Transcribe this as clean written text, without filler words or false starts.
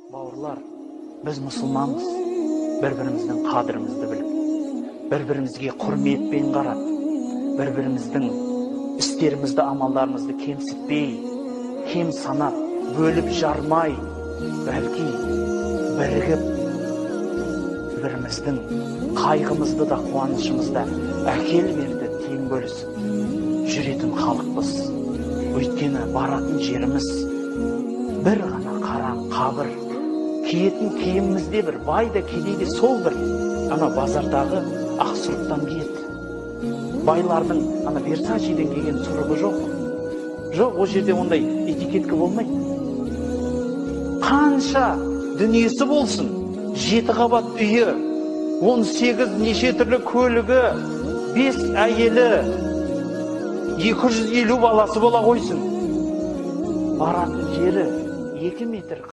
Бауырлар, біз мұсылманбыз. Бір-біріміздің қадірімізді біліп, бір-бірімізге құрметпен қарап, бір-біріміздің істерімізді, амалдарымызды кемсітпей, кем санап, бөліп жармай, бәлки бірігіп, біріміздің қайғымызды да, қуанышымызды әкел берді тең бөлісіп жүретін халықпыз. Өйткені баратын жеріміз бір ғана қараң қабір, киетін киімімізде бір, бай да кедей де сол бір, ана базардағы ақ сұрыптан киеді. Байлардың ана Версачиден келген сұрығы жоқ. Жоқ, о жерде ондай этикетка болмайды. Қанша дүниесі болсын, 7 қабат үйі, 18 неше түрлі көлігі, 5 әйелі, 250 баласы бола қойсын. Баратын жері 2 метр